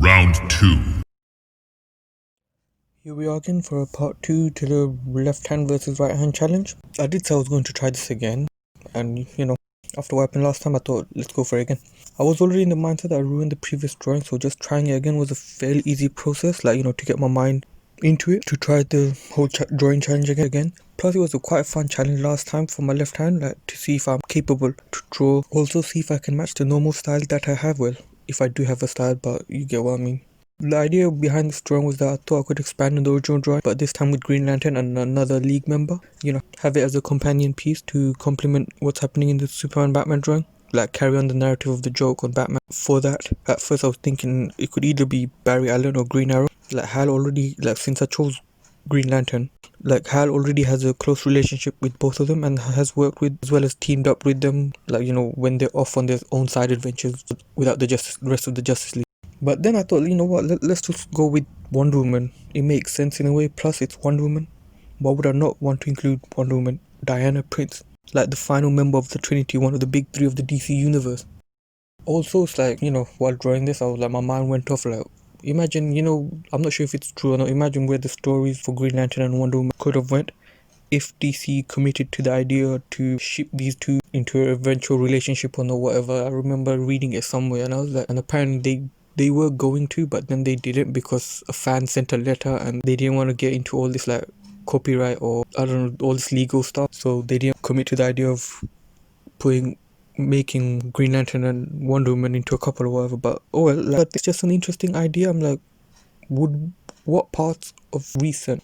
Round 2. Here we are again for a part 2 to the left hand versus right hand challenge. I did say I was going to try this again, and after what happened last time, I thought let's go for it again. I was already in the mindset that I ruined the previous drawing, so just trying it again was a fairly easy process, to get my mind into it, to try the whole drawing challenge again. Plus it was quite a fun challenge last time for my left hand, to see if I'm capable to draw, also see if I can match the normal style that I have. Well, if I do have a style, but you get what I mean. The idea behind this drawing was that I thought I could expand on the original drawing, but this time with Green Lantern and another League member. Have it as a companion piece to complement what's happening in the Superman Batman drawing. Carry on the narrative of the joke on Batman. For that, at first I was thinking it could either be Barry Allen or Green Arrow. Hal already, since I chose Green Lantern, Hal already has a close relationship with both of them and has worked with, as well as teamed up with them, when they're off on their own side adventures without the rest of the Justice League. But then I thought, you know what, let's just go with Wonder Woman. It makes sense in a way, plus it's Wonder Woman. Why would I not want to include Wonder Woman? Diana Prince, the final member of the Trinity, one of the big three of the DC universe. Also, it's while drawing this, I was my mind went off, imagine, I'm not sure if it's true or not, imagine where the stories for Green Lantern and Wonder Woman could have went if DC committed to the idea to ship these two into an eventual relationship or whatever. I remember reading it somewhere, and I was and apparently they were going to, but then they didn't because a fan sent a letter and they didn't want to get into all this copyright or I don't know, all this legal stuff, so they didn't commit to the idea of making Green Lantern and Wonder Woman into a couple or whatever. But but it's just an interesting idea. I'm what parts of recent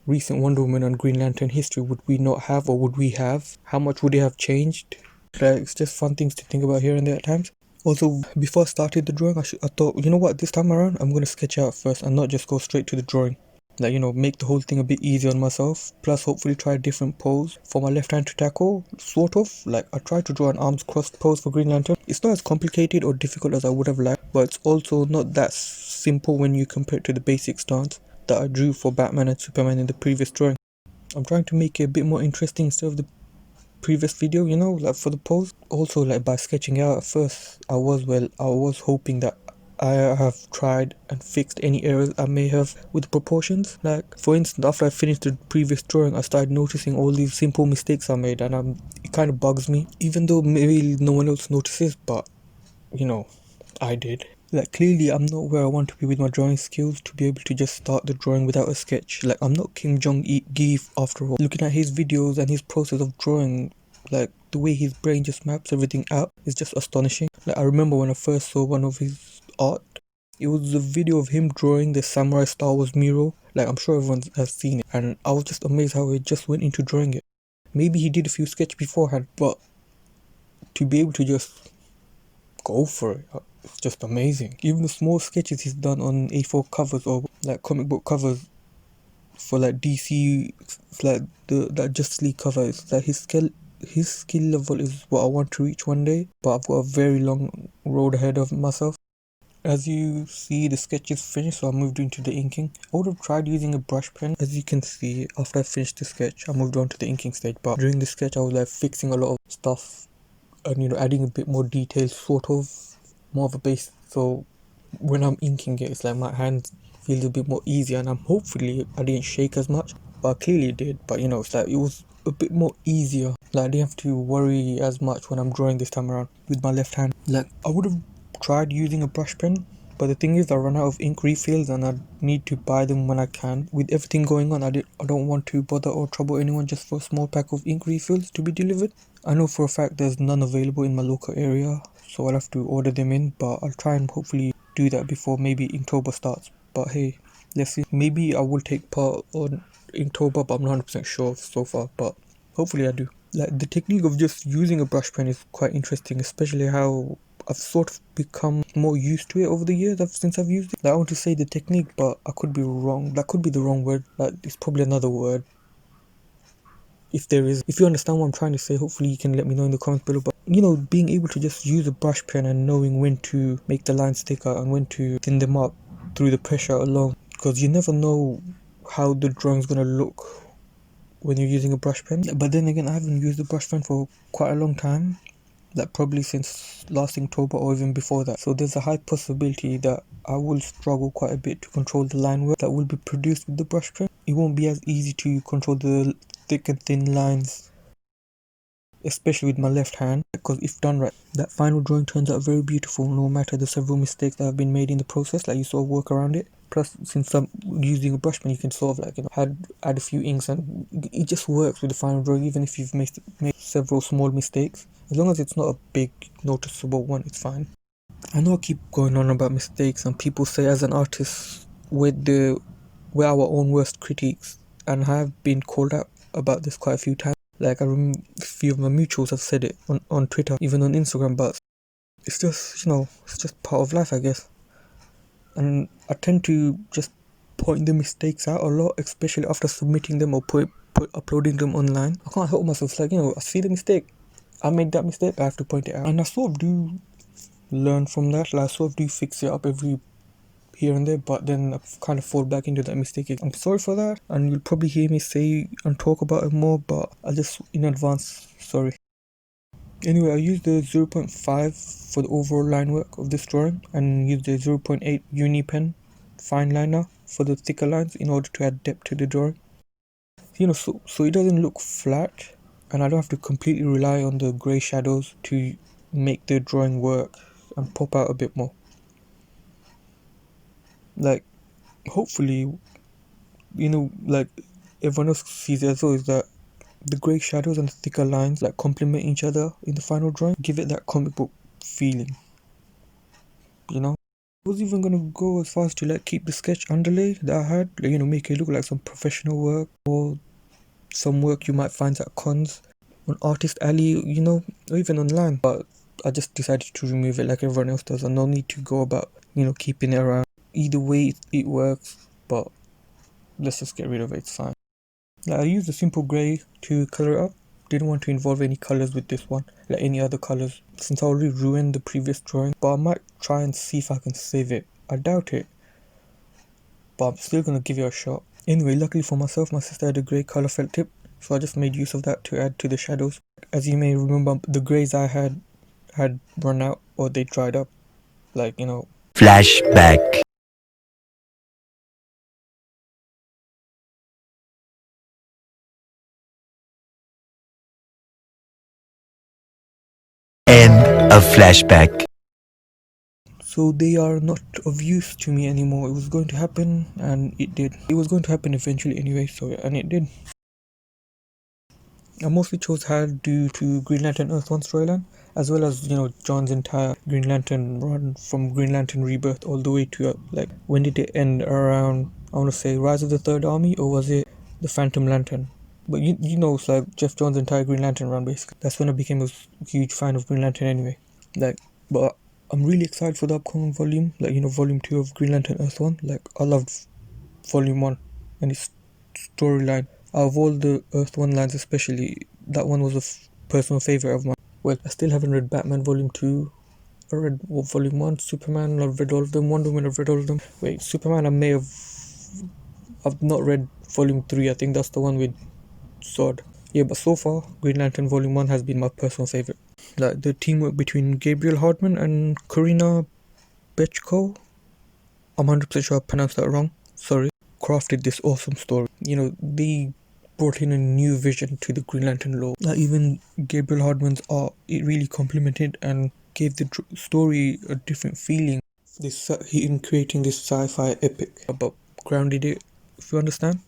Wonder Woman and Green Lantern history would we not have, or would we have? How much would it have changed? It's just fun things to think about here and there at times. Also, before I started the drawing, I thought, you know what, this time around, I'm going to sketch out first and not just go straight to the drawing. Make the whole thing a bit easier on myself. Plus, hopefully try a different pose for my left hand to tackle, sort of. I tried to draw an arms crossed pose for Green Lantern. It's not as complicated or difficult as I would have liked, but it's also not that simple when you compare it to the basic stance that I drew for Batman and Superman in the previous drawing. I'm trying to make it a bit more interesting instead of the previous video, for the pose. Also, by sketching out at first, I was hoping that I have tried and fixed any errors I may have with the proportions. For instance, after I finished the previous drawing, I started noticing all these simple mistakes I made, and it kind of bugs me, even though maybe no one else notices, but I did. Clearly I'm not where I want to be with my drawing skills to be able to just start the drawing without a sketch. I'm not Kim Jong-gi after all. Looking at his videos and his process of drawing, the way his brain just maps everything out is just astonishing. I remember when I first saw one of his art, it was a video of him drawing the Samurai Star Wars mural. I'm sure everyone has seen it, and I was just amazed how he just went into drawing it. Maybe he did a few sketches beforehand, but to be able to just go for it, it's just amazing. Even the small sketches he's done on A4 covers or comic book covers for DC, that Justice League cover, is his skill level is what I want to reach one day, but I've got a very long road ahead of myself. As you see, the sketch is finished, so I moved into the inking. I would have tried using a brush pen. As you can see, after I finished the sketch, I moved on to the inking stage, but during the sketch I was fixing a lot of stuff and adding a bit more detail, sort of more of a base, so when I'm inking it, it's my hand feels a bit more easier, and hopefully I didn't shake as much, but I clearly did. But it was a bit more easier. I didn't have to worry as much when I'm drawing this time around with my left hand. I would have tried using a brush pen, but the thing is I run out of ink refills and I need to buy them when I can. With everything going on, I don't want to bother or trouble anyone just for a small pack of ink refills to be delivered. I know for a fact there's none available in my local area, so I'll have to order them in, but I'll try and hopefully do that before maybe Inktober starts. But hey, let's see. Maybe I will take part on Inktober, but I'm not 100% sure so far, but hopefully I do. The technique of just using a brush pen is quite interesting, especially how I've sort of become more used to it over the years since I've used it. I want to say the technique, but I could be wrong. That could be the wrong word. It's probably another word. If you understand what I'm trying to say, hopefully you can let me know in the comments below. But being able to just use a brush pen and knowing when to make the lines stick out and when to thin them up through the pressure alone, because you never know how the drawing's gonna look when you're using a brush pen. But then again, I haven't used a brush pen for quite a long time, like probably since last October or even before that. So there's a high possibility that I will struggle quite a bit to control the line work that will be produced with the brush pen. It won't be as easy to control the thick and thin lines, especially with my left hand, because if done right, that final drawing turns out very beautiful no matter the several mistakes that have been made in the process. Like, you sort of work around it. Plus, since I'm using a brush pen, you can sort of like, add a few inks, and it just works with the final drawing even if you've made several small mistakes. As long as it's not a big noticeable one, it's fine. I know I keep going on about mistakes, and people say as an artist we're our own worst critics, and I have been called out about this quite a few times. Like, I remember a few of my mutuals have said it on Twitter, even on Instagram, but it's just, it's just part of life, I guess. And I tend to just point the mistakes out a lot, especially after submitting them or uploading them online. I can't help myself. It's like, I see the mistake, I made that mistake, I have to point it out. And I sort of do learn from that. Like, I sort of do fix it up every here and there, but then I kind of fall back into that mistake. I'm sorry for that, and you'll probably hear me say and talk about it more, but I just in advance, sorry. Anyway, I used the 0.5 for the overall line work of this drawing, and used the 0.8 uni pen fine liner for the thicker lines in order to add depth to the drawing. So it doesn't look flat, and I don't have to completely rely on the grey shadows to make the drawing work and pop out a bit more. Like, hopefully, like everyone else sees it as well, is that the grey shadows and the thicker lines like complement each other in the final drawing, give it that comic book feeling. I was even gonna go as far as to keep the sketch underlay that I had, make it look like some professional work or some work you might find at cons on Artist Alley, or even online. But I just decided to remove it like everyone else does, and no need to go about, keeping it around. Either way, it works, but let's just get rid of it, it's fine. I used a simple grey to colour it up. Didn't want to involve any colours with this one, like any other colours, since I already ruined the previous drawing. But I might try and see if I can save it. I doubt it, but I'm still going to give it a shot. Anyway, luckily for myself, my sister had a grey colour felt tip, so I just made use of that to add to the shadows. As you may remember, the greys I had run out, or they dried up, Flashback. End of flashback. So they are not of use to me anymore. It was going to happen, and it did. It was going to happen eventually anyway, and it did. I mostly chose Hal due to Green Lantern Earth 1 storyline, as well as, John's entire Green Lantern run from Green Lantern Rebirth all the way to, when did it end? Around, I want to say, Rise of the Third Army, or was it the Phantom Lantern? But it's like Jeff John's entire Green Lantern run, basically. That's when I became a huge fan of Green Lantern anyway. But I'm really excited for the upcoming volume, volume 2 of Green Lantern Earth 1. I loved volume 1 and its storyline. Out of all the Earth 1 lines especially, that one was a personal favourite of mine. Well, I still haven't read Batman volume 2. I read volume 1, Superman, I've read all of them, Wonder Woman, I've read all of them. Wait, Superman I've not read volume 3, I think that's the one with Sword. Yeah, but so far, Green Lantern volume 1 has been my personal favourite. The teamwork between Gabriel Hardman and Karina Bechko, I'm 100% sure I pronounced that wrong, sorry, crafted this awesome story. They brought in a new vision to the Green Lantern lore. Even Gabriel Hardman's art, it really complemented and gave the story a different feeling. In creating this sci-fi epic, but grounded it, if you understand.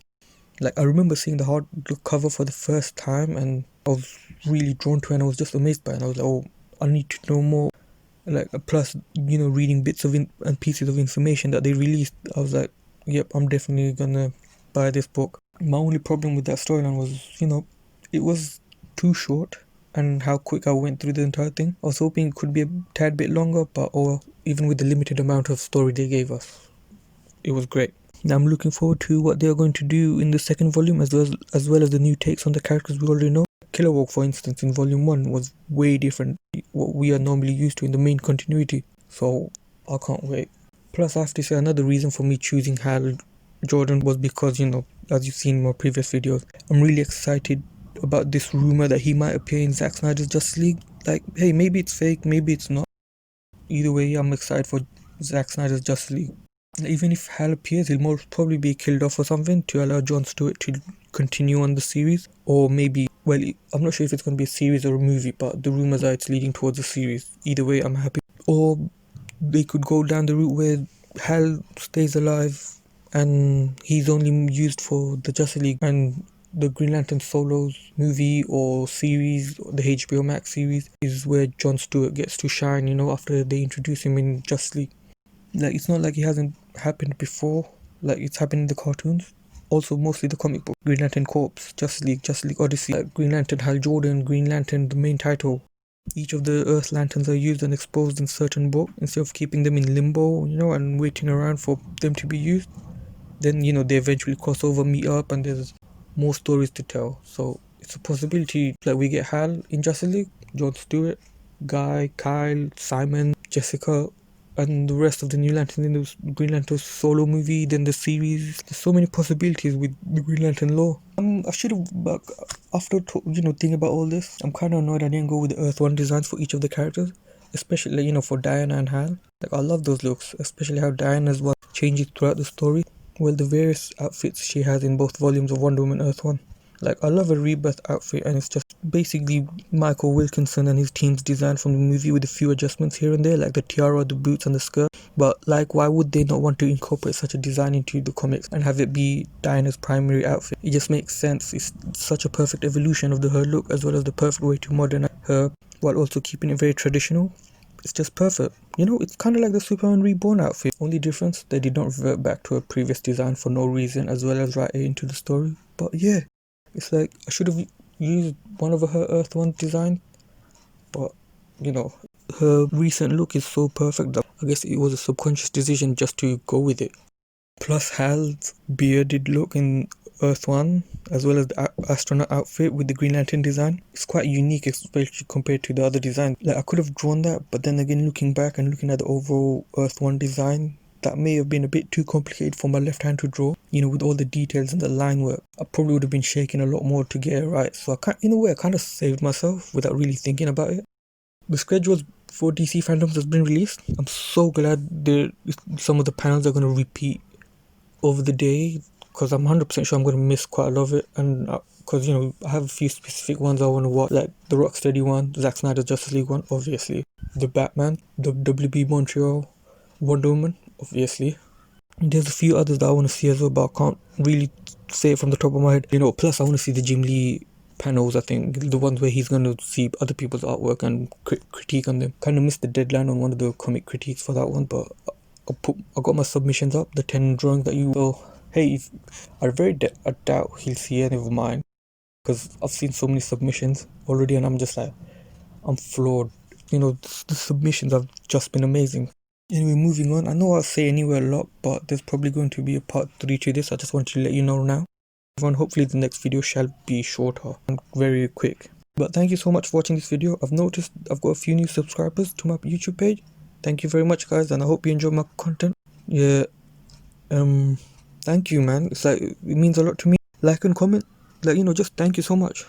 I remember seeing the cover for the first time, and I was really drawn to it, and I was just amazed by it. And I was like, oh, I need to know more. Plus, reading bits of and pieces of information that they released, I was like, yep, I'm definitely gonna buy this book. My only problem with that storyline was, it was too short, and how quick I went through the entire thing. I was hoping it could be a tad bit longer, but even with the limited amount of story they gave us, it was great. Now I'm looking forward to what they are going to do in the second volume, as well as the new takes on the characters we already know. Kilowog, for instance, in volume 1 was way different what we are normally used to in the main continuity, so I can't wait. Plus, I have to say, another reason for me choosing Hal Jordan was because, as you've seen in my previous videos, I'm really excited about this rumor that he might appear in Zack Snyder's Justice League. like, hey, maybe it's fake, maybe it's not. Either way, I'm excited for Zack Snyder's Justice League. Even if Hal appears, he'll most probably be killed off or something to allow Jon Stewart to continue on the series. Or maybe, well, I'm not sure if it's going to be a series or a movie, but the rumors are it's leading towards a series. Either way, I'm happy. Or they could go down the route where Hal stays alive and he's only used for the Justice League, and the Green Lantern Solos movie or series, the HBO Max series, is where Jon Stewart gets to shine, you know, after they introduce him in Justice League. Like, it's not like it hasn't happened before, like it's happened in the cartoons. Also, mostly the comic book. Green Lantern Corps, Justice League Odyssey, like Green Lantern Hal Jordan, Green Lantern, the main title. Each of the Earth Lanterns are used and exposed in certain books instead of keeping them in limbo, you know, and waiting around for them to be used. Then, you know, they eventually cross over, meet up, and there's more stories to tell. So it's a possibility that we get Hal in Justice League, Jon Stewart, Guy, Kyle, Simon, Jessica, and the rest of the New Lanterns in the Green Lantern solo movie, then the series. There's so many possibilities with the Green Lantern lore. I should have, but after thinking about all this, I'm kind of annoyed I didn't go with the Earth 1 designs for each of the characters, especially, you know, for Diana and Hal. Like, I love those looks, especially how Diana's one changes throughout the story. Well, the various outfits she has in both volumes of Wonder Woman Earth 1. Like, I love a Rebirth outfit, and it's just basically Michael Wilkinson and his team's design from the movie with a few adjustments here and there, like the tiara, the boots, and the skirt. But, like, why would they not want to incorporate such a design into the comics and have it be Diana's primary outfit? It just makes sense. It's such a perfect evolution of her look, as well as the perfect way to modernize her while also keeping it very traditional. It's just perfect. You know, it's kind of like the Superman Reborn outfit. Only difference, they did not revert back to a previous design for no reason, as well as write it into the story. But yeah, it's like, I should have used one of her Earth 1 design, but, you know, her recent look is so perfect that I guess it was a subconscious decision just to go with it. Plus, Hal's bearded look in Earth 1, as well as the astronaut outfit with the Green Lantern design, it's quite unique, especially compared to the other designs. Like, I could have drawn that, but then again, looking back and looking at the overall Earth 1 design, that may have been a bit too complicated for my left hand to draw. You know, with all the details and the line work, I probably would have been shaking a lot more to get it right. So in a way, I kind of saved myself without really thinking about it. The schedules for DC Fandoms has been released. I'm so glad some of the panels are going to repeat over the day, because I'm 100% sure I'm going to miss quite a lot of it. And because, you know, I have a few specific ones I want to watch, like the Rocksteady one, Zack Snyder's Justice League one, obviously, the Batman, the WB Montreal, Wonder Woman, obviously. There's a few others that I want to see as well, but I can't really say it from the top of my head. You know, plus I want to see the Jim Lee panels, I think, the ones where he's going to see other people's artwork and critique on them. Kind of missed the deadline on one of the comic critiques for that one, but I got my submissions up, the 10 drawings that you will. Hey, I doubt he'll see any of mine, because I've seen so many submissions already, and I'm just like, I'm floored. You know, the submissions have just been amazing. Anyway, moving on. I know I'll say anywhere a lot, but there's probably going to be a part 3 to this. I just want to let you know now. Everyone, hopefully the next video shall be shorter and very quick. But thank you so much for watching this video. I've noticed I've got a few new subscribers to my YouTube page. Thank you very much, guys, and I hope you enjoy my content. Yeah, thank you, man. It's like, it means a lot to me. Like and comment, like, you know, just thank you so much.